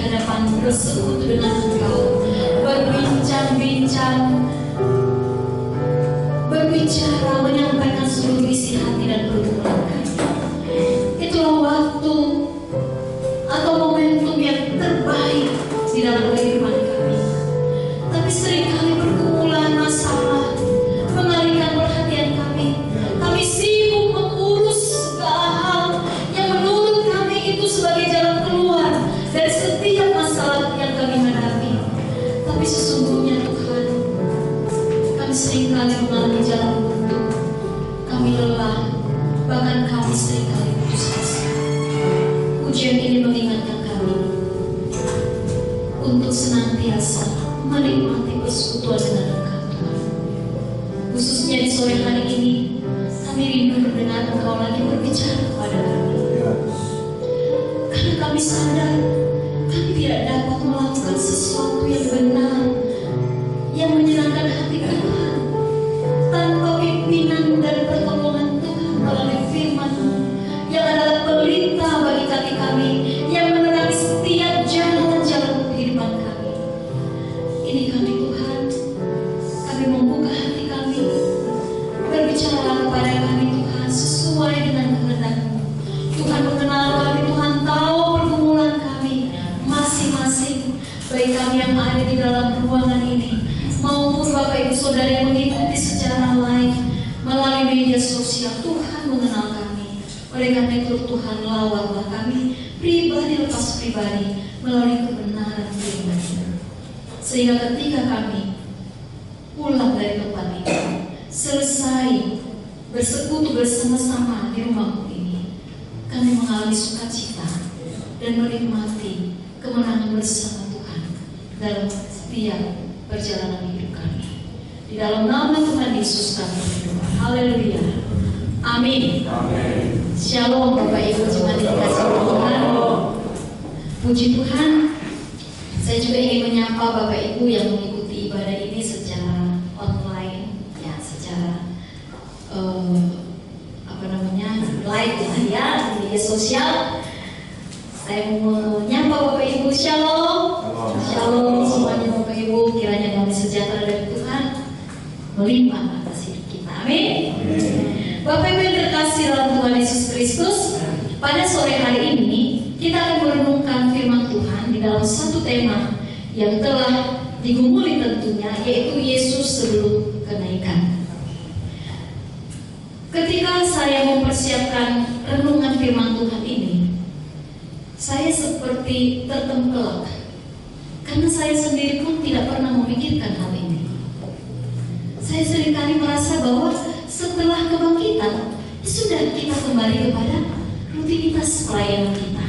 hadapan bersekutu dengan Engkau, berbincang-bincang, berbicara, menyampaikan seluruh isi hati dan pergumulan kami. Itulah waktu atau momentum yang terbaik di dalam kehidupan kami. Tapi seringkali pergumulan, masalah mengalihkan perhatian kami. Kami sibuk mengurus segala hal yang menurut kami itu sebagai jalan keluar dari setiap masalah yang kami hadapi. Tapi sesungguhnya Tuhan, kami seringkali mengalami jalan buntu. Kami lelah, bahkan kami seringkali putus asa. Ujian ini mengingatkan kami untuk senantiasa menikmati persekutuan dengan Engkau, Tuhan. Khususnya di sore hari ini, kami rindu mendengar Engkau lagi berbicara kepada kami. Karena kami sadar kami tidak dapat melakukan sesuatu yang benar, yang menyenangkan hati Tuhan, tanpa pimpinan dan pertolongan Tuhan melalui firman-Mu yang adalah pelita bagi kaki kami, yang menerangi setiap jalan-jalan kehidupan kami. Ini kami Tuhan, kami membuka hati kami, berbicara kepada kami Tuhan sesuai dengan kehendak-Mu. Tuhan mengenal kami, Tuhan tahu pergumulan kami masing-masing, baik kami yang ada di dalam ruangan ini maupun Bapak Ibu Saudara yang mengikuti secara live melalui media sosial. Tuhan mengenal kami. Oleh karena itu Tuhan lawatlah kami pribadi lepas pribadi melalui kebenaran firman-Mu, sehingga ketika kami pulang dari tempat ini, selesai bersekutu bersama-sama di rumah-Mu ini, kami mengalami sukacita dan menikmati kemenangan bersama Tuhan dalam setiap perjalanan hidup kami. Di dalam nama Tuhan Yesus kami berdoa. Haleluya. Amin. Amin. Shalom Bapak Ibu jemaat dikasihi Tuhan. Puji Tuhan. Saya juga ingin menyapa Bapak Ibu yang mengikuti ibadah ini secara online, ya, secara live ya, di media sosial. Saya menyapa Bapak Ibu. Shalom. Shalom semuanya Bapak Ibu. Kiranya damai sejahtera dari Tuhan melimpah atas hidup kita. Amin. Bapak Ibu yang terkasih dalam Tuhan Yesus Kristus, pada sore hari ini kita akan merenungkan firman Tuhan di dalam satu tema yang telah digumuli tentunya, yaitu Yesus sebelum kenaikan. Ketika saya mempersiapkan renungan firman Tuhan ini, saya seperti tertempelak karena saya sendiri pun tidak pernah memikirkan hal ini. Saya seringkali merasa bahwa setelah kebangkitan sudah kita kembali kepada rutinitas pelayanan kita.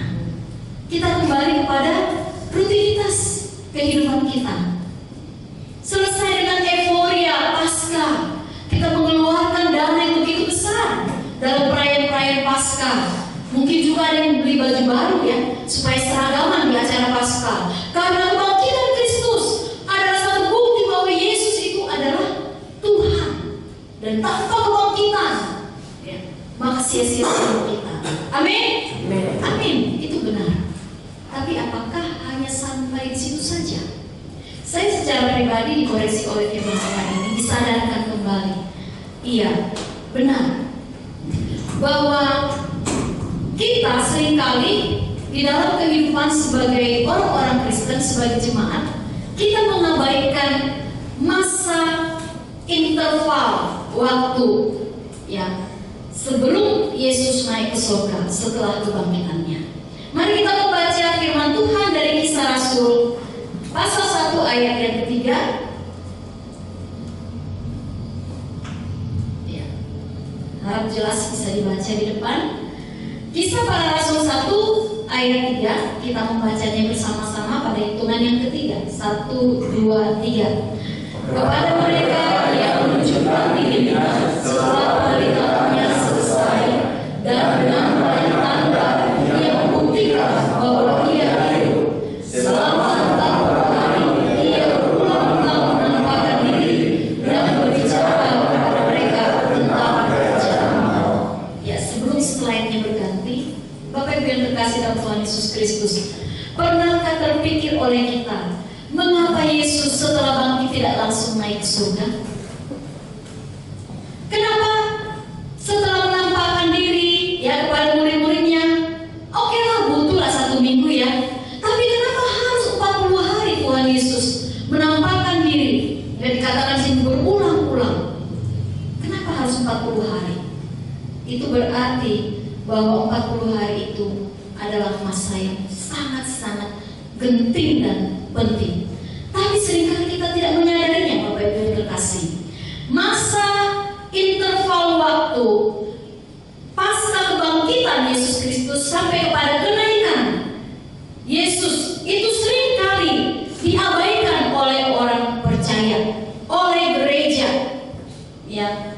Kita kembali kepada rutinitas kehidupan kita. Selesai dengan euforia pasca, kita mengeluarkan dana yang begitu besar dalam perayaan-perayaan pasca. Mungkin juga ada yang beli baju baru ya, supaya seragaman di acara pasca. Karena kebangkitan Kristus adalah satu bukti bahwa Yesus itu adalah Tuhan. Dan tanpa kebangkitan, ya, maka sia-sia hidup kita. Amin? Amin. Itu benar. Tapi apakah hanya sampai di situ saja? Saya secara pribadi dikoreksi oleh firman Tuhan ini, disadarkan kembali. Iya, benar. Bahwa kita seringkali di dalam kehidupan sebagai orang-orang Kristen, sebagai jemaat, kita mengabaikan masa interval waktu ya sebelum Yesus naik ke surga setelah kebangkitannya. Mari kita membaca firman Tuhan dari Kisah Rasul pasal 1 ayat yang ketiga. Ya, harap jelas bisa dibaca di depan. Kisah Para Rasul 1 ayat 3, kita membacanya bersama-sama pada hitungan yang ketiga. 1, 2, 3. Kepada mereka yang menunjukkan dirinya setelah perintahnya selesai, dan dengan banyak tanda ia membuktikan bahwa ia hidup. Selama 4 hari ia berulang-ulang menampakkan diri dan berbicara kepada mereka tentang kerajaan Allah. Ya, sebelum slide-nya berganti, Bapak Ibu yang terkasih dalam Tuhan Yesus Kristus, pernahkah terpikir Yesus setelah bangkit tidak langsung naik ke surga? Kenapa setelah menampakkan diri ya kepada murid-muridnya, oke lah, butuhlah 1 minggu ya. Tapi kenapa harus 40 hari Tuhan Yesus menampakkan diri? Dan dikatakan sini berulang-ulang. Kenapa harus 40 hari? Itu berarti bahwa 40 hari itu adalah masa yang sangat-sangat genting dan penting. Tapi seringkali kita tidak menyadarinya, Bapak Ibu yang terkasih. Masa interval waktu pasca kebangkitan Yesus Kristus sampai kepada kenaikan Yesus itu seringkali diabaikan oleh orang percaya, oleh gereja. Ya,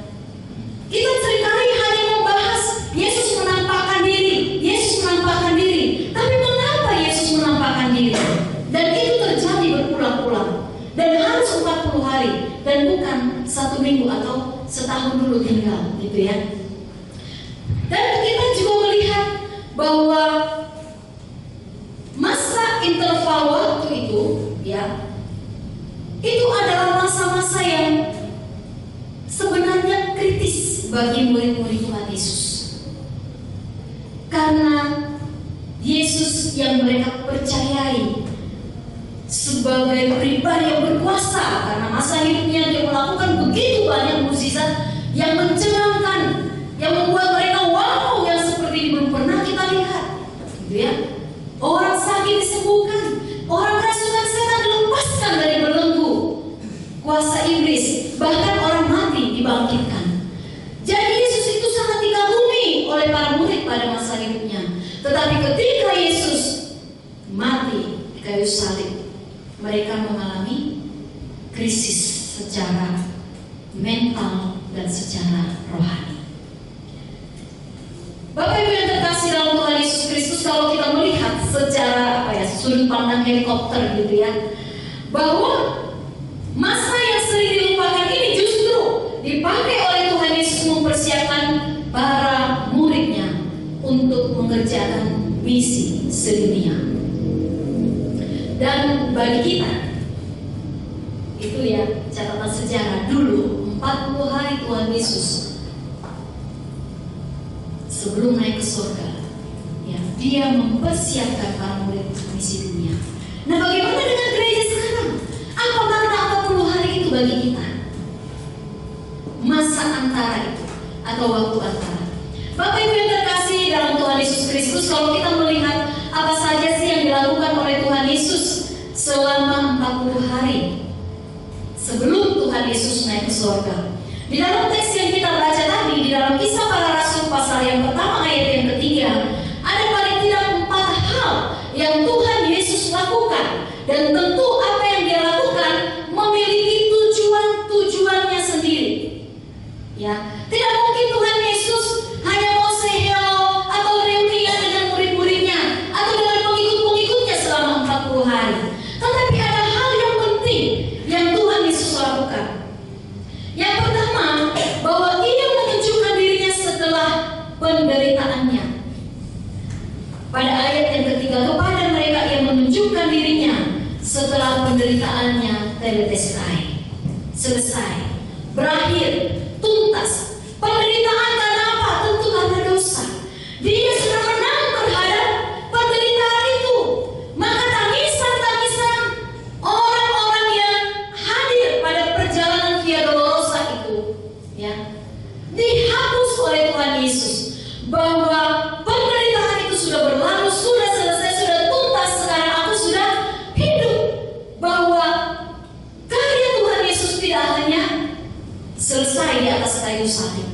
kita seringkali hanya membahas Yesus menampakkan diri, Yesus menampakkan diri. Tapi mengapa Yesus menampakkan diri? Dan itu terjadi berulang-ulang. Dan harus 40 hari dan bukan 1 minggu atau setahun dulu tinggal, gitu ya. Dan kita juga melihat bahwa masa interval waktu itu, ya, itu adalah masa-masa yang sebenarnya kritis bagi murid-murid Tuhan Yesus. Karena Yesus yang mereka percayai sebagai pribadi yang berkuasa, karena masa hidupnya dia melakukan begitu banyak mukjizat yang mencengangkan, yang membuat mereka wow, yang seperti ini belum pernah kita lihat, gitu ya. Orang sakit disembuhkan, orang kerasukan setan dilepaskan dari belenggu kuasa iblis, bahkan orang mati dibangkitkan. Jadi Yesus itu sangat dikagumi oleh para murid pada masa hidupnya. Tetapi ketika Yesus mati di kayu salib, mereka mengalami krisis secara mental dan secara rohani. Bapak Ibu yang terkasih dalam Tuhan Yesus Kristus, kalau kita melihat secara sudut pandang helikopter gitu ya, bahwa masa yang sering dilupakan ini justru dipakai oleh Tuhan Yesus mempersiapkan para muridnya untuk mengerjakan misi sedunia. Dan bagi kita itu ya catatan sejarah, dulu 40 hari Tuhan Yesus sebelum naik ke surga, ya, dia mempersiapkan para murid untuk misi dunia. Nah, bagaimana dengan gereja sekarang? Apa makna 40 hari itu bagi kita? Masa antara itu atau waktu antara. Bapak Ibu yang terkasih dalam Tuhan Yesus Kristus, kalau kita melihat apa saja sih yang dilakukan oleh Tuhan Yesus selama 40 hari sebelum Tuhan Yesus naik ke surga. Di dalam teks yang kita baca tadi, di dalam Kisah Para Rasul pasal yang pertama ayat yang ketiga, ada paling tidak 4 hal yang Tuhan Yesus lakukan. Dan tentu apa yang dia lakukan memiliki tujuannya sendiri. Ya, tidak mungkin Tuhan Yesus hanya mau say hello atau reunian dengan murid-muridnya atau dengan pengikut-pengikutnya selama 40 hari. Tetapi ada hal yang penting yang Tuhan Yesus lakukan. Yang pertama, bahwa ia menunjukkan dirinya setelah penderitaannya. Pada ayat yang ketiga, kepada mereka ia menunjukkan dirinya setelah penderitaannya tetelestai, selesai, berakhir, tuntas. Penderitaan karena apa? Tentu karena dosa. Dia sudah menang terhadap penderitaan itu. Maka tangisan-tangisan orang-orang yang hadir pada perjalanan Via Dolorosa itu, ya, dihapus oleh Tuhan Yesus. Bahwa penderitaan itu sudah berlalu, sudah selesai, sudah tuntas. Sekarang aku sudah hidup. Bahwa karya Tuhan Yesus tidak hanya selesai di atas kayu salib.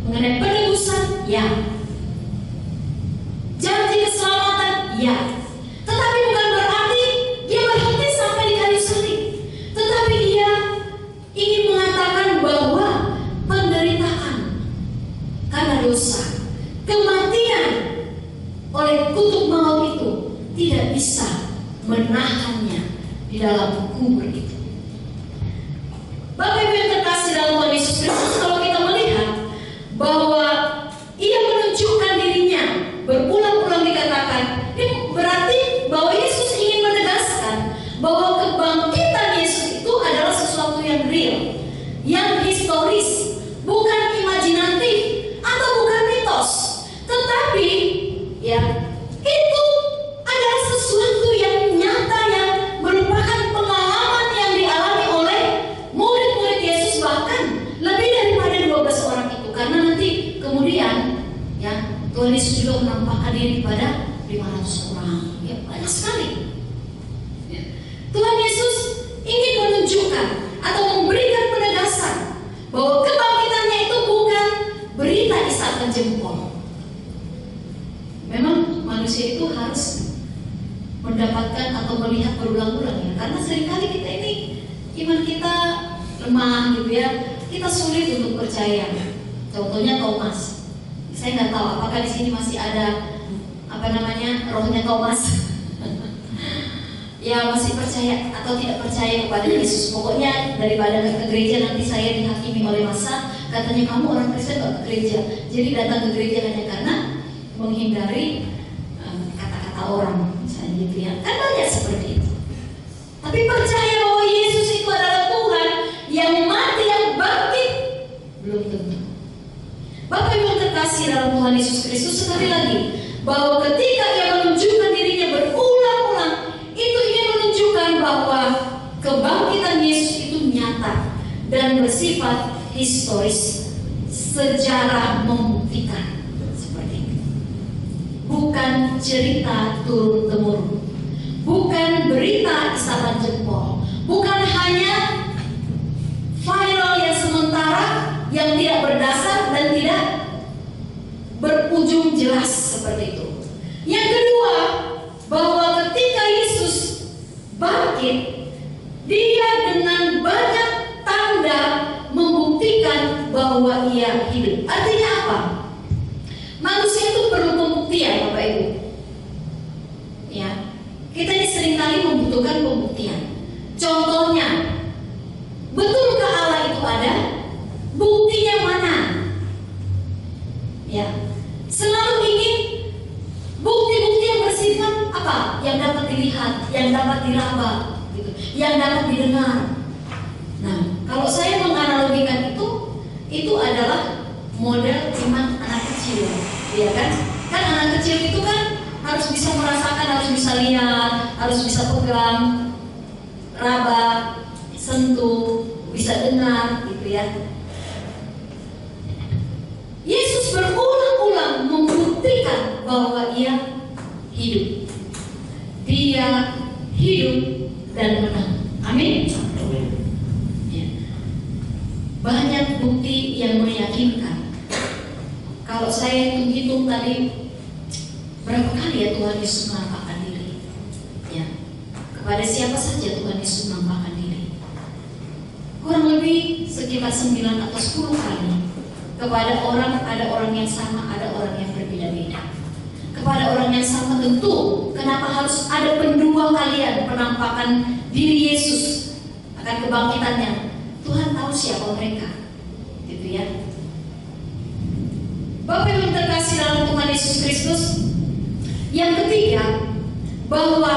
Mengenai penebusan, ya. Janji keselamatan, ya. Tetapi bukan berarti dia berhenti sampai di kayu salib. Tetapi dia ingin mengatakan bahwa penderitaan karena dosa, kematian oleh kutuk maut itu tidak bisa menahannya di dalam kubur itu. Bapak Ibu yang terkasih dalam Tuhan Yesus Kristus, kalau kita melihat bahwa ia menunjukkan dirinya, berulang-ulang dikatakan, ini berarti bahwa Yesus ingin menegaskan atau melihat berulang-ulang ya, karena seringkali kita ini iman kita lemah gitu ya, kita sulit untuk percaya. Contohnya Thomas, saya nggak tahu apakah di sini masih ada rohnya Thomas ya, masih percaya atau tidak percaya kepada Yesus. Pokoknya daripada ke gereja nanti saya dihakimi oleh masa, katanya kamu orang Kristen gak ke gereja, jadi datang ke gereja hanya karena menghindari kata-kata orang misalnya gitu ya, kan banyak seperti itu. Tapi percaya bahwa Yesus itu adalah Tuhan yang mati, yang bangkit, belum tentu. Bapak Ibu terkasih dalam Tuhan Yesus Kristus, sekali lagi bahwa ketika Ia menunjukkan dirinya berulang-ulang, itu ingin menunjukkan bahwa kebangkitan Yesus itu nyata dan bersifat historis. Sejarah membuktikan seperti itu. Bukan cerita turun-temurun, bukan berita isapan jempol, bukan hanya viral yang sementara, yang tidak berdasar dan tidak berujung jelas seperti itu. Yang kedua, bahwa ketika Yesus bangkit, Dia dengan banyak tanda membuktikan bahwa Ia hidup. Artinya apa? Manusia itu perlu pembuktian, Bapak Ibu. Ya, kita ini seringkali membutuhkan pembuktian. Contohnya, betulkah Allah itu ada? Buktinya mana? Ya, selalu ingin bukti-bukti yang bersifat apa? Yang dapat dilihat, yang dapat diraba, gitu, yang dapat didengar. Nah, kalau saya menganalogikan itu adalah model iman anak kecil, ya kan? Kan anak kecil itu kan harus bisa merasakan, harus bisa lihat, harus bisa pegang, raba, sentuh, bisa dengar, gitu ya. Yesus berulang-ulang membuktikan bahwa Ia hidup. Dia hidup dan menang. Amin. Ya. Banyak bukti yang meyakinkan. Kalau saya hitung tadi, berapa kali ya Tuhan Yesus menampakkan diri? Ya. Kepada siapa saja Tuhan Yesus menampakkan diri? Kurang lebih sekitar 9 atau 10 kali. Kepada orang, ada orang yang sama, ada orang yang berbeda-beda. Kepada orang yang sama tentu, kenapa harus ada pendua kalian penampakan diri Yesus akan kebangkitannya? Tuhan tahu siapa mereka, gitu ya. Bapak Ibu terkasih dalam Tuhan Yesus Kristus. Yang ketiga, bahwa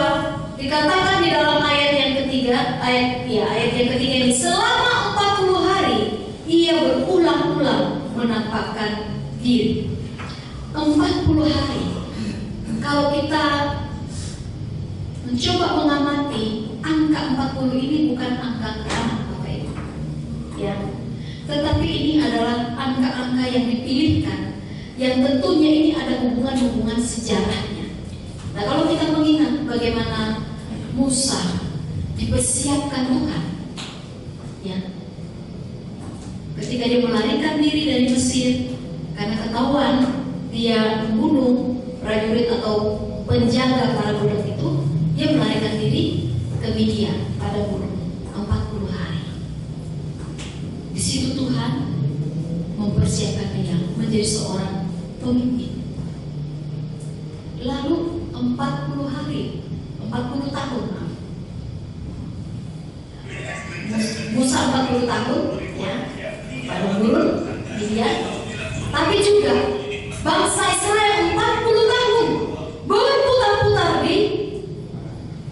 dikatakan di dalam ayat yang ketiga, ayat yang ketiga ini, selama 40 hari Ia berulang-ulang menampakkan diri. 40 hari. Kalau kita mencoba mengamati, angka 40 ini bukan angka anak, Bapak Ibu. Ya. Tetapi ini adalah angka-angka yang dipilihkan, yang tentunya ini ada hubungan-hubungan sejarahnya. Nah, kalau kita mengingat bagaimana Musa dipersiapkan Tuhan, ya, ketika dia melarikan diri dari Mesir karena ketahuan dia membunuh prajurit atau penjaga para budak itu, dia melarikan diri ke Midian pada gunung 40 hari. Di situ Tuhan mempersiapkan dia menjadi seorang pemimpin. Lalu 40 hari, 40 tahun. Musa 40 tahun, ya, pada gurun Midian. Tapi juga bangsa Israel 40 tahun berputar-putar di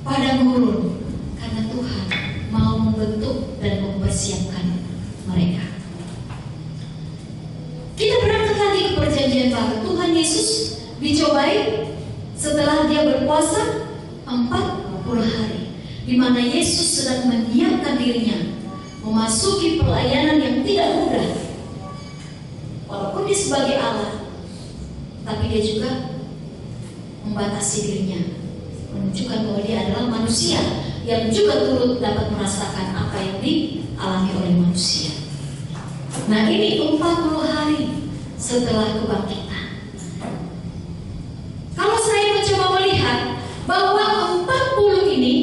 padang gurun, karena Tuhan mau membentuk dan mempersiapkan mereka. Kita berangkat lagi ke perjanjian baru. Tuhan Yesus dicobai setelah dia berpuasa 40 hari, di mana Yesus sedang menyiapkan dirinya memasuki pelayanan yang tidak mudah. Walaupun dia sebagai Allah, tapi dia juga membatasi dirinya, menunjukkan bahwa dia adalah manusia yang juga turut dapat merasakan apa yang dialami oleh manusia. Nah, ini 40 hari setelah kebangkitan. Kalau saya mencoba melihat bahwa 40 ini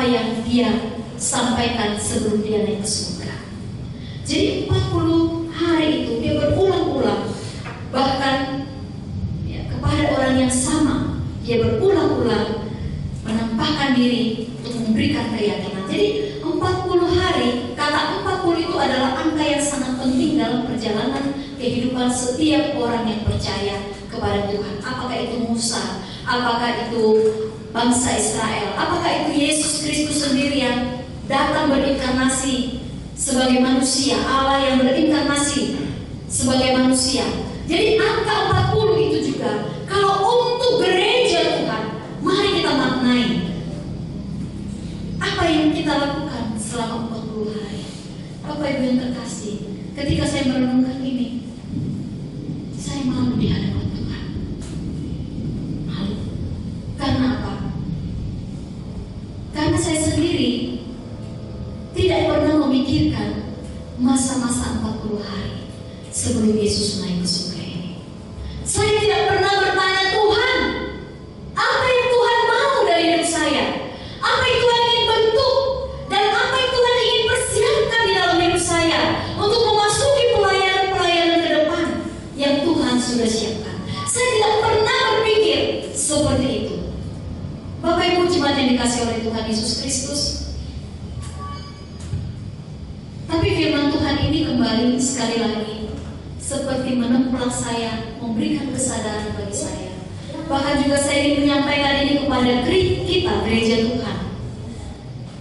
apa yang dia sampaikan sebelum dia naik ke surga. Jadi 40 hari itu dia berulang-ulang, bahkan ya, kepada orang yang sama dia berulang-ulang menampakkan diri untuk memberikan keyakinan. Jadi 40 hari, kata 40 itu adalah angka yang sangat penting dalam perjalanan kehidupan setiap orang yang percaya kepada Tuhan. Apakah itu Musa, apakah itu bangsa Israel, apakah itu Yesus Kristus sendiri yang datang berinkarnasi sebagai manusia, Allah yang berinkarnasi sebagai manusia. Jadi angka 40 itu juga kalau untuk gereja Tuhan, mari kita maknai apa yang kita lakukan selama 40 hari. Bapak Ibu yang terkasih, ketika saya merenungkan ini, saya malu di hadapan Tuhan. Malu. Karena apa? Karena saya sendiri tidak pernah memikirkan masa-masa 40 hari sebelum Yesus naik ke surga ini. Saya tidak pernah bertanya, Tuhan, apa yang Tuhan mau dari hidup saya? Apa yang Tuhan ingin bentuk? Dan apa yang Tuhan ingin persiapkan di dalam hidup saya untuk memasuki pelayanan-pelayanan ke depan yang Tuhan sudah siapkan? Saya tidak pernah berpikir seperti itu. Bapak Ibu jemaat yang dikasih oleh Tuhan Yesus Kristus, tapi firman Tuhan ini kembali sekali lagi seperti menempel saya, memberikan kesadaran bagi saya. Bahkan juga saya ingin menyampaikan ini kepada kita, gereja Tuhan.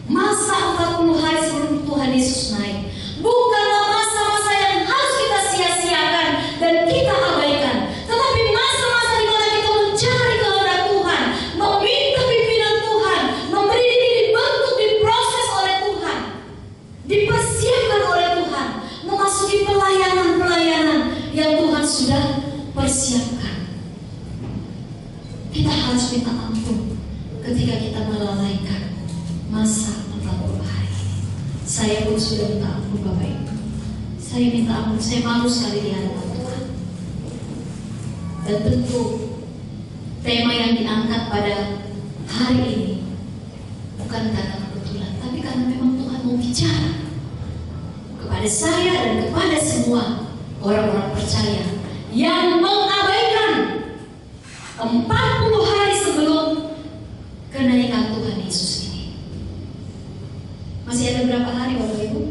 Masa 40 hari sebelum Tuhan Yesus naik bukanlah masa-masa yang harus kita sia-siakan dan kita abaikan, tetapi masa-masa di mana kita mencari kehendak Tuhan, meminta pimpinan Tuhan, memberi diri dibentuk, diproses oleh Tuhan, dipersiapkan oleh Tuhan, memasuki pelayanan-pelayanan yang Tuhan sudah persiapkan. Kita harus minta ampun ketika kita melalaikan masa 40 hari. Saya pun sudah minta ampun Bapak Ibu. Saya minta ampun, saya malu sekali di hadapan Tuhan. Dan tentu tema yang diangkat pada hari ini bukan karena kebetulan, tapi karena memang Tuhan mau bicara kepada saya dan kepada semua orang-orang percaya yang mengabaikan 40 hari sebelum kenaikan Tuhan Yesus ini. Masih ada berapa hari Bapak Ibu?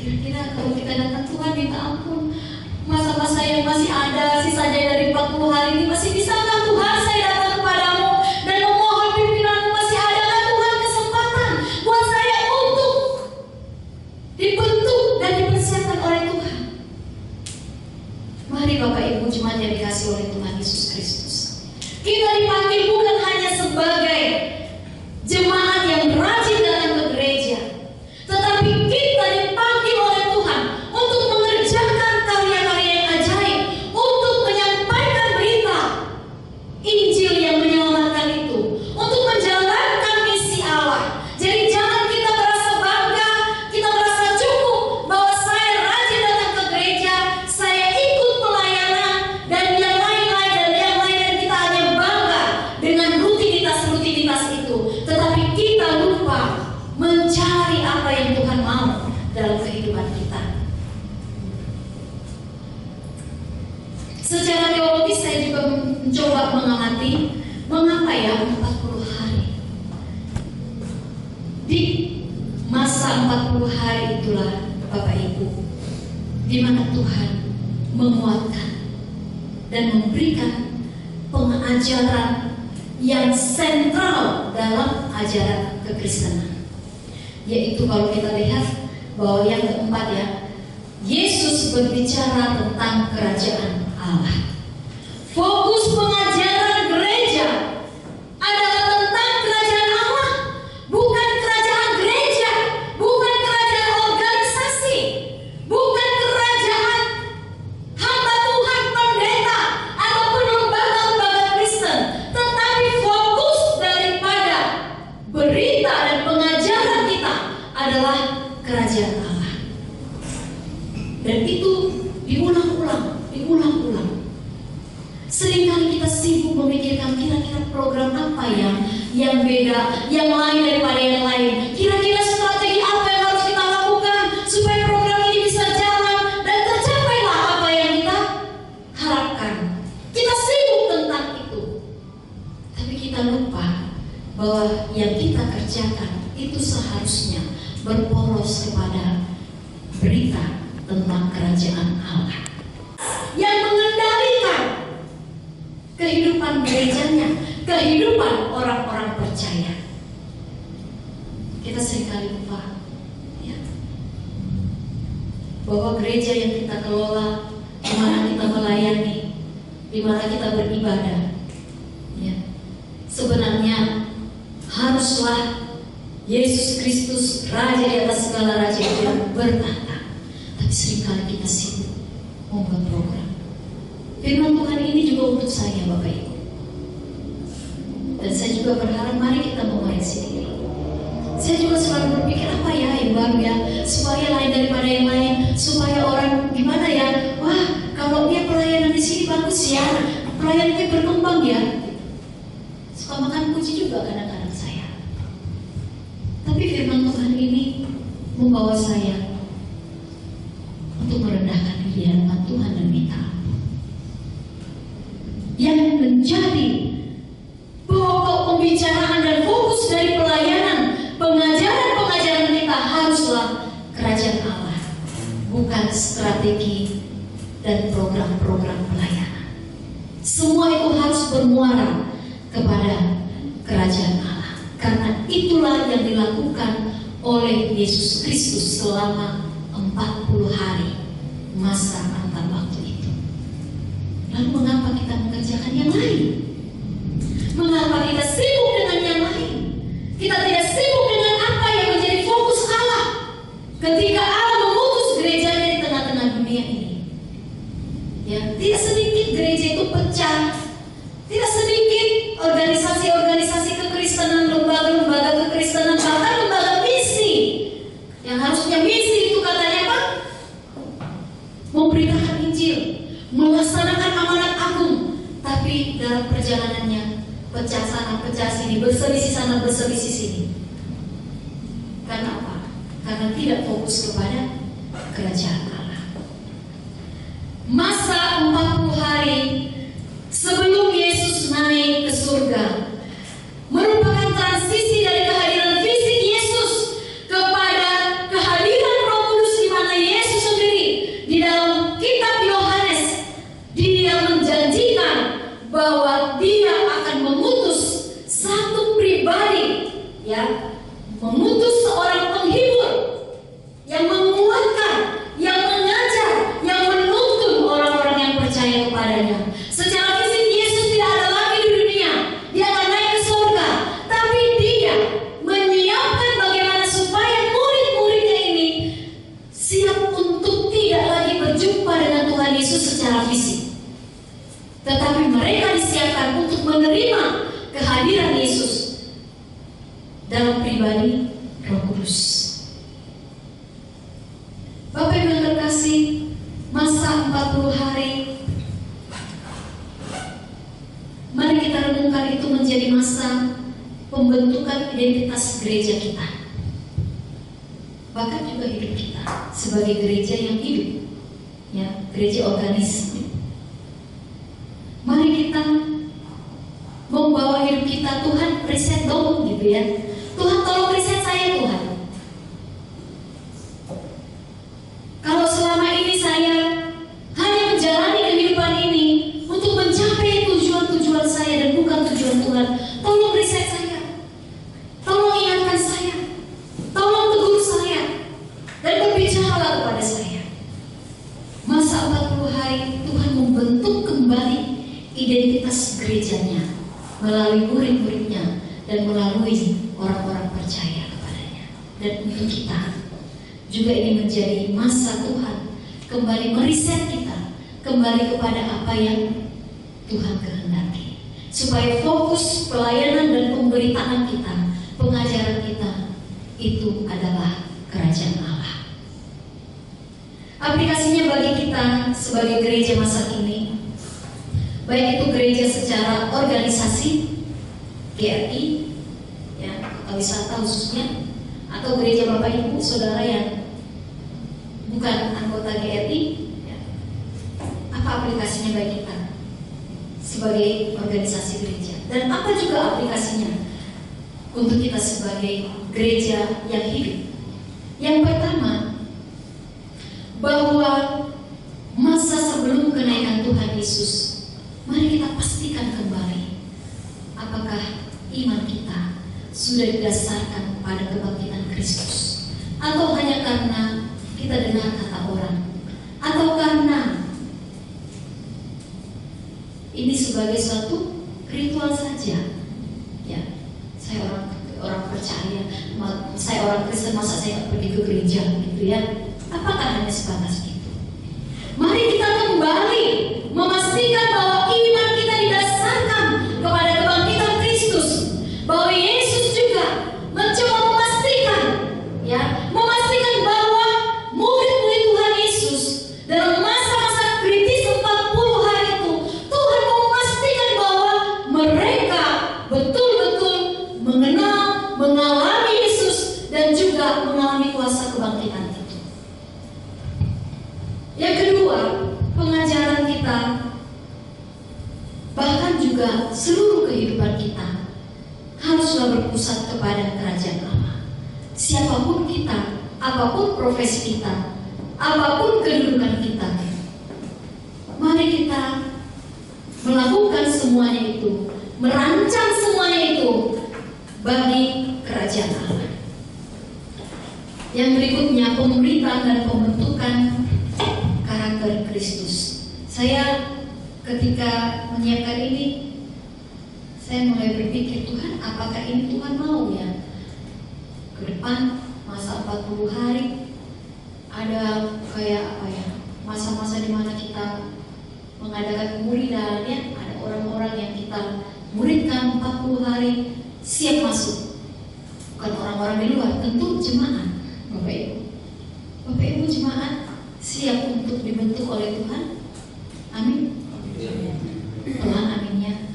Kira-kira kalau kita datang Tuhan minta ampun, masa-masa yang masih ada sisanya dari 40 hari ini, masih bisakah Tuhan saya datang kepadamu dan memohon pimpinanmu? Masih adakah Tuhan kesempatan buat saya untuk dibentuk dan dipersiapkan oleh Tuhan? Mari Bapak Ibu jemaat yang dikasih oleh Tuhan Yesus Kristus, kita dipanggil bukan hanya sebagai jemaat yang rajin datang ke gereja, tetapi kita dipanggil oleh Tuhan untuk mengerjakan karya-karya yang ajaib, untuk menyampaikan berita Injil yang menyelamatkan itu, untuk menjalankan misi Allah. Jadi jangan kita merasa bangga, kita merasa cukup bahwa saya rajin datang ke gereja, saya ikut pelayanan dan yang lain-lain dan kita hanya bangga dengan rutinitas itu. Tetapi kita lupa mencari apa yang Tuhan mau dalam kehidupan kita. Secara teologis saya juga mencoba mengamati mengapa ya 40 hari. Di masa 40 hari itulah Bapak Ibu, di mana Tuhan menguatkan dan memberikan pengajaran yang sentral dalam ajaran kekristenan. Yaitu kalau kita lihat bahwa yang keempat ya, Yesus berbicara tentang kerajaan Allah. Fokus pengajaran gereja adalah tentang kerajaan Allah, bukan kerajaan gereja, bukan kerajaan organisasi, bukan kerajaan hamba Tuhan, pendeta, ataupun lembaga-lembaga Kristen, tetapi fokus daripada berita dan pengajaran kita adalah kerajaan Allah. Dan itu diulang-ulang. Seringkali kita sibuk memikirkan kira-kira program apa yang yang beda, yang lain daripada yang lain. Kira-kira strategi apa yang harus kita lakukan supaya program ini bisa jalan dan tercapailah apa yang kita harapkan. Kita sibuk tentang itu, tapi kita lupa bahwa yang kita kerjakan itu seharusnya berporos kepada berita tentang kerajaan Allah yang mengendalikan kehidupan gerejanya, kehidupan orang-orang percaya. Kita seringkali lupa ya, bahwa gereja yang kita kelola, di mana kita melayani, di mana kita beribadah, ya, sebenarnya haruslah Yesus Kristus, Raja di atas segala raja itu yang bertata. Tapi seringkali kita sibuk membuat program. Firman Tuhan ini juga untuk saya, Bapak Ibu. Dan saya juga berharap mari kita mengoreksi diri. Saya juga selalu berpikir apa ya yang baru ya, supaya lain daripada yang lain, supaya orang gimana ya, wah kalau dia pelayanan di sini bagus ya, pelayanannya berkembang ya. Suka makan puji juga kadang-kadang saya. Tapi firman Tuhan ini membawa saya untuk merendahkan diri di hadapan Tuhan dan minta yang menjadi pokok pembicaraan dan fokus dari pelayanan, pengajaran kita haruslah kerajaan Allah, bukan strategi dan program-program pelayanan. Semua itu harus bermuara kepada kerajaan Allah, karena itulah yang dilakukan oleh Yesus Kristus selama 40 hari masa antar waktu itu. Lalu mengapa kita mengerjakan yang lain? Mengapa kita sibuk dengan yang lain? Kita tidak sibuk dengan apa yang menjadi fokus Allah ketika Allah memutus gerejanya di tengah-tengah dunia ini. Ya, tidak sedikit gereja itu pecah, tidak sedikit organisasi-organisasi kekristenan, lembaga-lembaga kekristenan, bahkan lembaga misi yang harusnya misi itu katanya apa? Memberitakan Injil, melaksanakan amanat agung, tapi dalam perjalanannya pecah sana, pecah sini, berselisih sana, berselisih sini. Karena apa? Karena tidak fokus kepada kerajaan Allah. Masa 40 hari sebelum Yesus naik ke surga merupakan transisi dari kehadiran fisik Yesus kepada kehadiran Roh Kudus, di mana Yesus sendiri di dalam kitab Yohanes dia menjanjikan bahwa dia akan mengutus satu pribadi, ya, mengutus seorang penghibur yang menguatkan, yang mengajar, yang menuntun orang-orang yang percaya kepadanya. Secara fisik Yesus tidak ada lagi di dunia, dia akan naik ke surga, tapi dia menyiapkan bagaimana supaya murid-muridnya ini siap untuk tidak lagi berjumpa dengan Tuhan Yesus secara fisik, tetapi mereka disiapkan untuk menerima kehadiran Yesus dalam pribadi Roh Kudus. Bapak Ibu yang terkasih, masa 40 hari, mari kita renungkan itu menjadi masa pembentukan identitas gereja kita, bahkan juga hidup kita sebagai gereja yang hidup, ya, gereja organisme. Mari kita membawa hidup kita, Tuhan riset dong gitu ya. Tuhan tolong riset saya Tuhan. Kalau selama ini saya hanya menjalani kehidupan ini untuk mencapai tujuan-tujuan saya dan bukan tujuan Tuhan, tolong riset saya. Tolong ingatkan saya. Tolong tegur saya. Dan berbicaralah kepada saya. Masa 40 hari Tuhan membentuk kembali identitas gerejanya melalui murid-muridnya dan melalui orang-orang percaya kepadanya. Dan untuk kita juga ini menjadi masa Tuhan kembali meriset kita kembali kepada apa yang Tuhan kehendaki, supaya fokus pelayanan dan pemberitaan kita, pengajaran kita itu adalah kerajaan Allah. Aplikasinya bagi kita sebagai gereja masa kini, baik itu gereja secara organisasi GRI wisata khususnya, atau gereja Bapak Ibu Saudara yang bukan anggota GRI, ya, apa aplikasinya bagi kita sebagai organisasi gereja, dan apa juga aplikasinya untuk kita sebagai gereja yang hidup. Yang pertama, bahwa masa sebelum kenaikan Tuhan Yesus, mari kita pastikan kembali apakah iman kita sudah didasarkan pada kebangkitan Kristus, atau hanya karena kita dengar kata orang, atau karena ini sebagai suatu ritual saja. Ya, saya orang percaya, saya orang Kristen, masa saya pergi ke gereja gitu ya? Apakah hanya sebatas itu? Mari kita kembali memastikan bahwa iman kita didasarkan kepada kebangkitan Kristus, bahwa Yesus juga mencoba memastikan, ya, memastikan bahwa murid-murid Tuhan Yesus dalam masa-masa kritis 40 hari itu, Tuhan memastikan bahwa mereka betul-betul mengenal, mengalami Yesus, dan juga mengalami kuasa kebangkitan itu. Yang kedua, pengajaran kita, bahkan juga seluruh kehidupan kita, haruslah berpusat kepada kerajaan Allah. Siapapun kita, apapun profesi kita, apapun kedudukan kita, mari kita melakukan semuanya itu, merancang semuanya itu bagi kerajaan Allah. Yang berikutnya, pemerintahan dan pembentukan karakter Kristus. Saya ketika menyiapkan ini, saya mulai berpikir, Tuhan, apakah ini Tuhan mau ya? Ke depan masa 40 hari ada kayak apa ya? Masa-masa di mana kita mengadakan pemuridan, ya, ada orang-orang yang kita muridkan 40 hari siap masuk. Bukan orang-orang di luar, tentu jemaat, Bapak Ibu. Bapak Ibu jemaat siap untuk dibentuk oleh Tuhan. Amin. Tuhan, aminnya.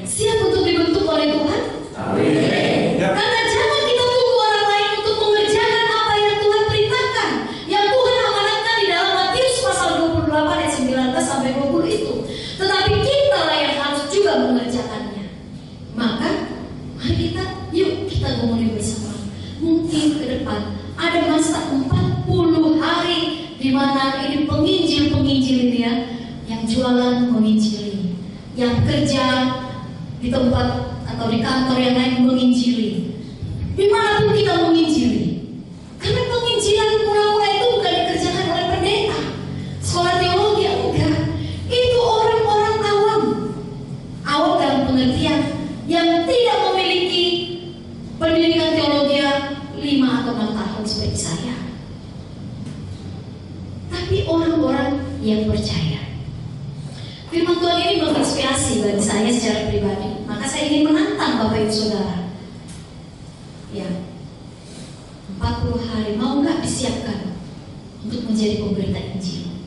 Siap untuk dibentuk oleh Tuhan. Amin. Karena jangan kita tunggu orang lain untuk mengerjakan apa yang Tuhan perintahkan, yang Tuhan amanatkan di dalam Matius pasal 28 ayat 19 sampai 20 itu. Tetapi kita lah yang harus juga mengerjakannya. Maka mari kita ngomongin bersama. Mungkin ke depan ada masa 40 hari di mana ini penginjil ini ya, yang jualan menginjili, yang kerja di tempat atau di kantor yang lain menginjili, dimanapun kita menginjili. Karena penginjilan mula-mula itu bukan dikerjakan oleh pendeta, sekolah teologi, enggak. Itu orang-orang awam dalam pengertian yang tidak memiliki pendidikan teologi 5 atau 6 tahun seperti saya, tapi orang-orang yang percaya. Firman Tuhan ini menginspirasi bagi saya secara pribadi. Maka saya ingin menantang Bapak Ibu Saudara, ya, 40 hari mau nggak disiapkan untuk menjadi pemberita Injil?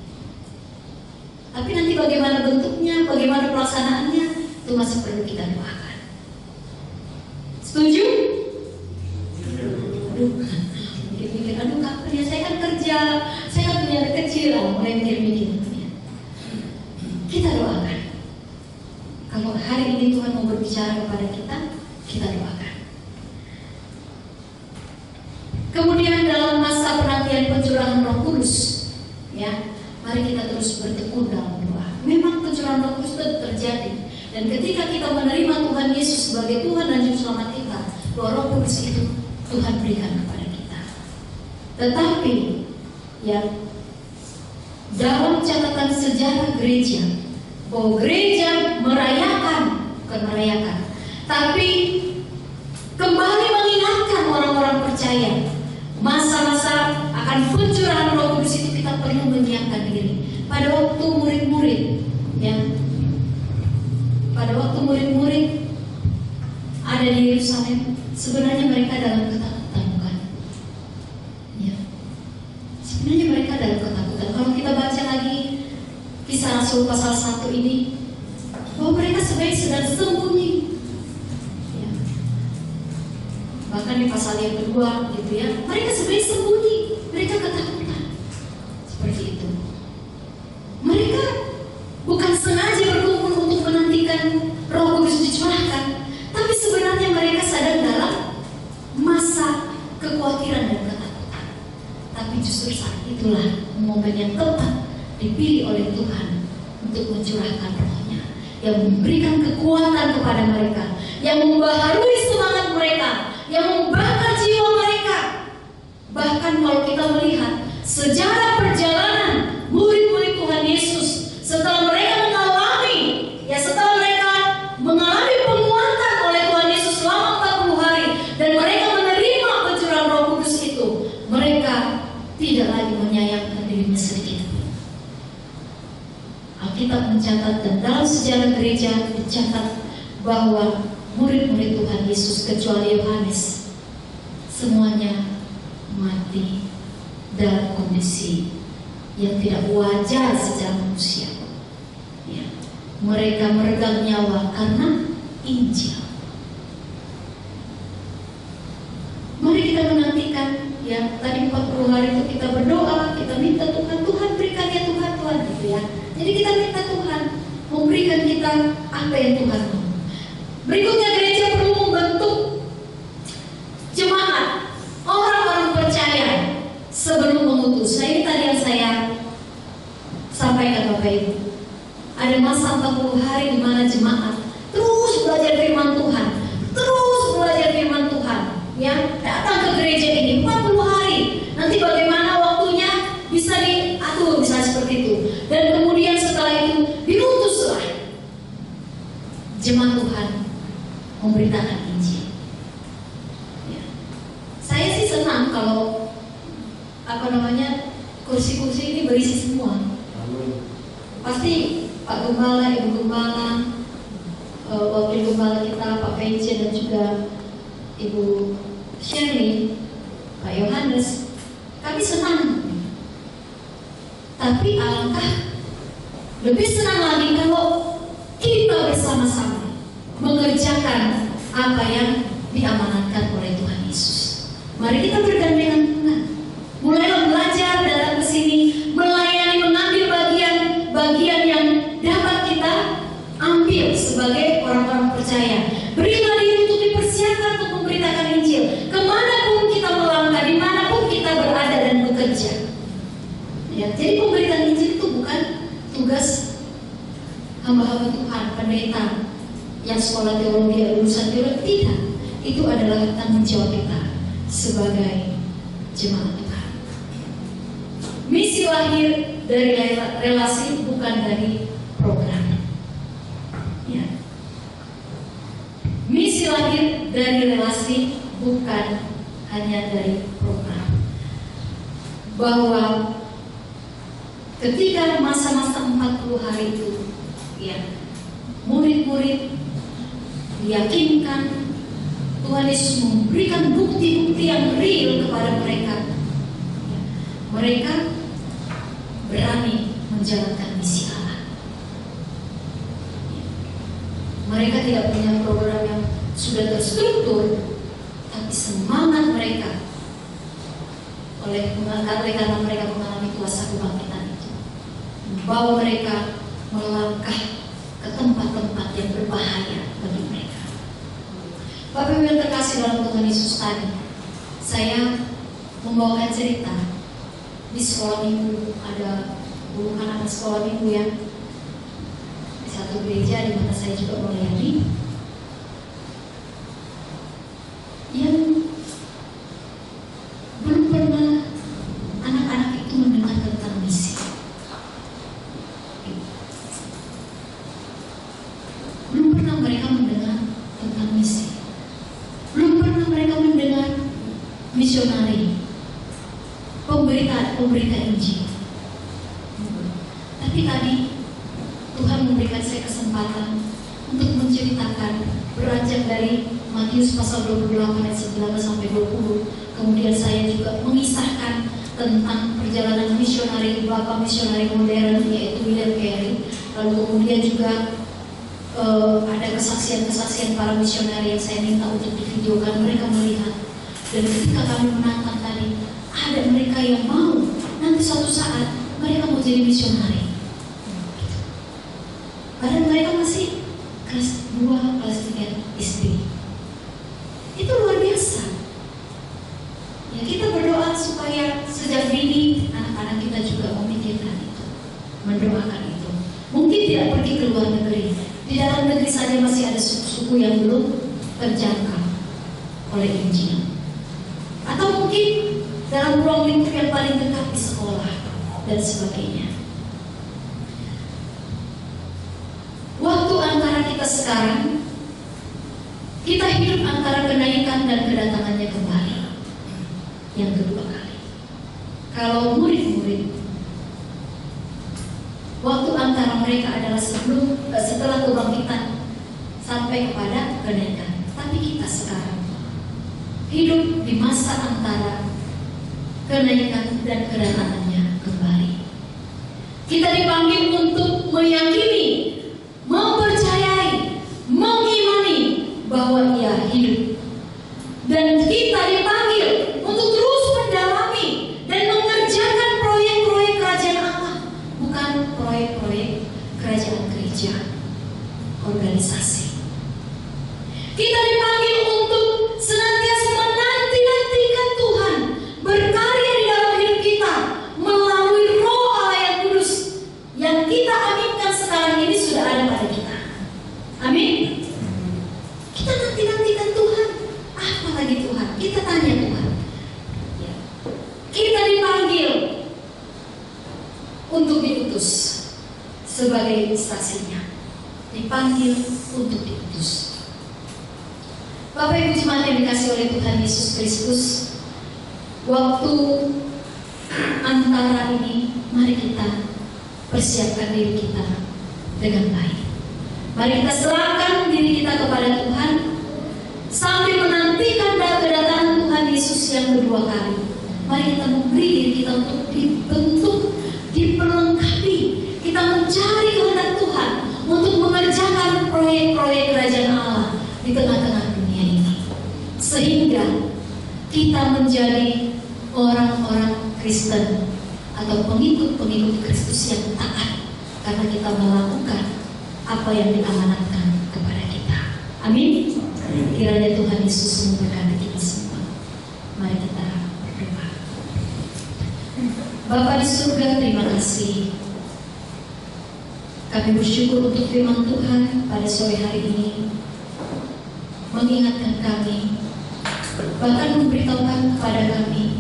Tapi nanti bagaimana bentuknya, bagaimana pelaksanaannya, itu masih perlu kita doakan. Setuju? Mikir-mikir, aduh kapan ya, saya kan kerja, saya kan punya anak kecil, mulai mikir-mikir. Kita doakan. Kalau hari ini Tuhan mau berbicara kepada kita, kita doakan. Kemudian dalam masa penantian pencurahan Roh Kudus, ya, mari kita terus bertekun dalam doa. Memang pencurahan Roh Kudus itu terjadi, dan ketika kita menerima Tuhan Yesus sebagai Tuhan dan Juru Selamat kita, bahwa Roh Kudus itu Tuhan berikan kepada kita. Tetapi, ya, dalam catatan sejarah gereja, bahwa gereja bukan merayakan, tapi kembali mengingatkan orang-orang percaya, masa-masa akan pencurahan Roh Kudus itu kita perlu menyiapkan diri. Pada waktu murid-murid, ya, pada waktu murid-murid ada di Yerusalem, sebenarnya mereka dalam ketakutan, bukan? Ya, sebenarnya mereka dalam ketakutan. Kalau kita baca lagi Kisah Rasul pasal 1 ini, bahwa mereka sebenarnya sedang sembunyi, ya. di pasal yang kedua gitu ya, mereka sebenarnya sembunyi, mereka ketakutan seperti itu. Mereka bukan sengaja berkumpul untuk menantikan Roh Kudus dicurahkan, tapi sebenarnya mereka sedang dalam masa kekhawatiran dan ketakutan. Tapi justru saat itulah momen yang tepat dipilih oleh Tuhan untuk mencurahkan Roh-Nya, yang memberikan kekuatan kepada mereka, yang membaharui semangat mereka, yang membakar jiwa mereka. Bahkan kalau kita melihat sejarah perjalanan murid-murid Tuhan Yesus, setelah mereka mengalami penguatan oleh Tuhan Yesus selama 40 hari, dan mereka menerima pencurahan Roh Kudus itu, mereka tidak lagi menyayangkan dirinya sedikit. Alkitab mencatat dan dalam sejarah gereja dicatat bahwa murid-murid Tuhan Yesus kecuali Yohanes semuanya mati dalam kondisi yang tidak wajar secara manusia. Ya. Mereka meregang nyawa karena Injil. Mari kita menantikan ya, tadi 40 hari itu kita berdoa, kita minta Tuhan berikan ya Tuhan gitu ya. Jadi kita minta Tuhan memberikan kita apa yang Tuhan mau. Berikutnya gereja perlu membentuk jemaat, orang-orang percaya sebelum mengutus. Ini tadi yang saya sampaikan Bapak Ibu. Ada masa 40 hari di mana jemaat terus belajar firman Tuhan, terus belajar firman Tuhan. Ya, datang ke gereja ini 40 hari. Nanti bagaimana waktunya bisa diatur, misalnya seperti itu. Dan kemudian setelah itu diutuslah jemaat Tuhan memberitakan Injil. Ya. Saya sih senang kalau kursi-kursi ini berisi semua. Pasti Pak Gembala, Ibu Gembala, Wakil Gembala kita, Pak Pence dan juga Ibu Shirley, Pak Yohanes, kami senang. Tapi alangkah lebih senang lagi kalau kita bersama-sama mengerjakan apa yang diamanatkan oleh Tuhan Yesus. Mari kita bergandengan tangan, mulailah belajar datang ke sini, melayani, mengambil bagian yang dapat kita ambil sebagai orang-orang percaya. Berilah diri untuk dipersiapkan untuk memberitakan Injil kemanapun kita melangkah, dimanapun kita berada dan bekerja. Ya, jadi pemberitaan Injil itu bukan tugas hamba-hamba Tuhan, pendeta yang sekolah teologi, lulusan teologi, tidak. Itu adalah tanggung jawab kita sebagai jemaat Tuhan. Misi lahir dari relasi, bukan dari program. Ya. Misi lahir dari relasi, bukan hanya dari program. Bahwa ketika masa-masa 40 hari itu, ya, murid-murid diyakinkan, Tuhan Yesus memberikan bukti-bukti yang real kepada mereka. Ya, mereka berani menjalankan misi Allah. Ya, mereka tidak punya program yang sudah terstruktur, tapi semangat mereka karena mereka mengalami kuasa kebangkitan itu, membawa mereka melangkah ke tempat-tempat yang berbahaya bagi mereka. Bapak Ibu yang terkasih dalam Tuhan Yesus, tadi saya membawakan cerita di sekolah minggu, ada puluhan anak sekolah minggu yang di satu gereja di mana saya juga melayani, yang belum pernah anak-anak itu mendengar tentang misi. Belum pernah mereka mendengar tentang misi. Belum pernah mereka mendengar misionari, pemberita Injil. Tapi tadi Tuhan memberikan saya kesempatan untuk menceritakan, beranjak dari Matius pasal 28 ayat 19 sampai 20. Kemudian saya juga mengisahkan tentang perjalanan misionari, bapak misionari modern, yaitu William Carey. Lalu kemudian juga ada kesaksian-kesaksian para misionari yang saya minta untuk divideokan. Mereka melihat Dan ketika kami menantang tadi, ada mereka yang mau nanti suatu saat mereka mau jadi misionari. Padahal mereka masih kelas 2, kelas 3 SD. Itu luar biasa. Ya, kita berdoa supaya sejak dini anak-anak kita juga memikirkan itu, mendoakan itu. Mungkin tidak pergi ke luar negeri, di dalam negeri saja masih ada suku-suku yang belum terjangkau oleh Injil. Atau mungkin dalam ruang lingkup yang paling dekat di sekolah dan sebagainya. Waktu antara kita sekarang, kita hidup antara kenaikan dan kedatangannya kembali. Yang kedua kali, kalau murid-murid, waktu antara mereka adalah setelah kebangkitan sampai kepada kenaikan. Tapi kita sekarang hidup di masa antara kenaikan dan kedatangannya kembali. Kita dipanggil untuk meyakini, mempercayai, mengimani bahwa Ia hidup. Dan kita dipanggil untuk terus mendalami dan mengerjakan proyek-proyek kerajaan Allah, bukan proyek-proyek kerajaan gereja, organisasi. Kita dipanggil untuk senantiasa menanti-nantikan Tuhan berkarya di dalam hidup kita melalui Roh Allah yang kudus yang kita aminkan sekarang ini sudah ada pada kita. Amin. Kita nanti-nantikan Tuhan. Apa lagi Tuhan? Kita tanya Tuhan. Ya. Kita dipanggil untuk diutus sebagai ilustrasinya. Dipanggil untuk diutus. Bapak Ibu jemaat yang dikasih oleh Tuhan Yesus Kristus, waktu antara ini mari kita persiapkan diri kita dengan baik. Mari kita serahkan diri kita kepada Tuhan sambil menantikan kedatangan Tuhan Yesus yang kedua kali. Mari kita memberi diri kita untuk dibentuk, diperlengkapi. Kita mencari kehendak Tuhan untuk mengerjakan proyek-proyek kerajaan Allah di tengah-tengah dunia ini, sehingga kita menjadi orang-orang Kristen atau pengikut-pengikut Kristus yang taat karena kita melakukan apa yang diamanatkan kepada kita. Amin. Kiranya Tuhan Yesus memberkati kita semua. Mari kita berdoa. Bapa di surga, terima kasih. Kami bersyukur untuk firman Tuhan pada sore hari ini, mengingatkan kami, bahkan memberitahukan kepada kami,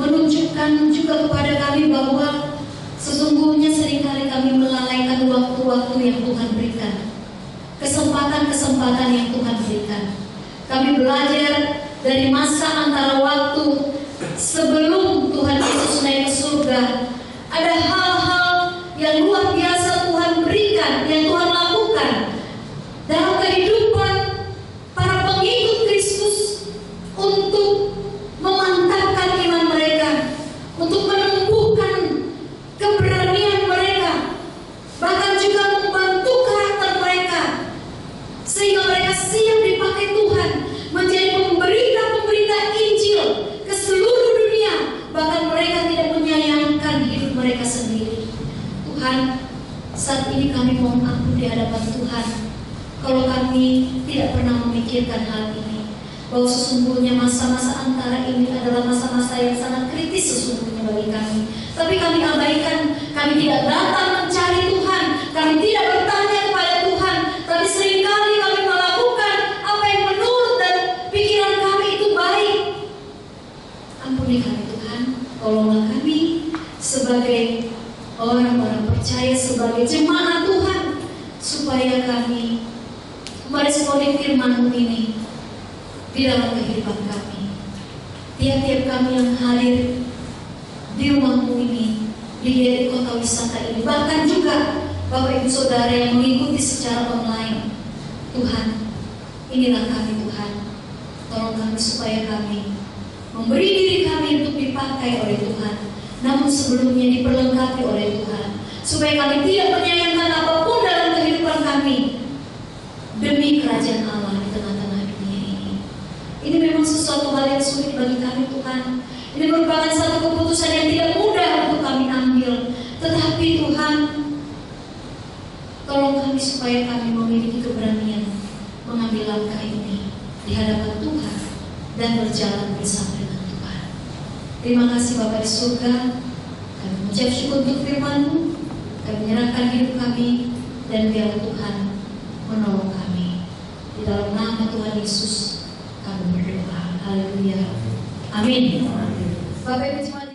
menunjukkan juga kepada kami bahwa sesungguhnya seringkali kami melalaikan waktu-waktu yang Tuhan berikan, kesempatan-kesempatan yang Tuhan berikan. Kami belajar dari masa antara waktu sebelum Tuhan Yesus naik ke surga. Ada hal-hal yang luar biasa Tuhan berikan, yang Tuhan lakukan dalam kehidupan para pengikut Kristus untuk memantapkan iman mereka, untuk menumbuhkan keberanian mereka, bahkan juga membantu karakter mereka, sehingga mereka siap dipakai Tuhan menjadi pemberita-pemberita Injil ke seluruh dunia. Bahkan mereka tidak menyayangkan hidup mereka sendiri. Tuhan, saat ini kami mohon ampun di hadapan Tuhan kalau kami tidak pernah memikirkan hal ini, bahwa sesungguhnya masa-masa antara ini adalah masa-masa yang sangat kritis sesungguhnya bagi kami. Tapi kami abaikan, kami tidak datang mencari Tuhan, kami tidak bertanya kepada Tuhan, tapi seringkali kami melakukan apa yang menurut dan pikiran kami itu baik. Ampuni kami Tuhan, tolonglah kami sebagai orang-orang percaya, sebagai jemaat Tuhan, supaya kami meresponi firman-Mu ini di dalam kehidupan kami. Tiap-tiap kami yang hadir di rumah-Mu ini, di kota wisata ini, bahkan juga Bapak Ibu Saudara yang mengikuti secara online. Tuhan, inilah kami Tuhan. Tolong kami supaya kami memberi diri kami untuk dipakai oleh Tuhan, namun sebelumnya diperlengkapi oleh Tuhan, supaya kami tidak menyayangkan apapun dalam kehidupan kami demi kerajaan Allah di tengah-tengah dunia ini. Ini memang sulit bagi kami Tuhan. Ini merupakan satu keputusan yang tidak mudah untuk kami ambil. Tetapi Tuhan, tolong kami supaya kami memiliki keberanian mengambil langkah ini di hadapan Tuhan dan berjalan bersama dengan Tuhan. Terima kasih Bapa di surga. Kami mengucap syukur untuk firman-Mu. Kami menyerahkan hidup kami dan biarlah Tuhan menolong kami. Di dalam nama Tuhan Yesus kami berdoa. Haleluya. Amin. Bapak Ibu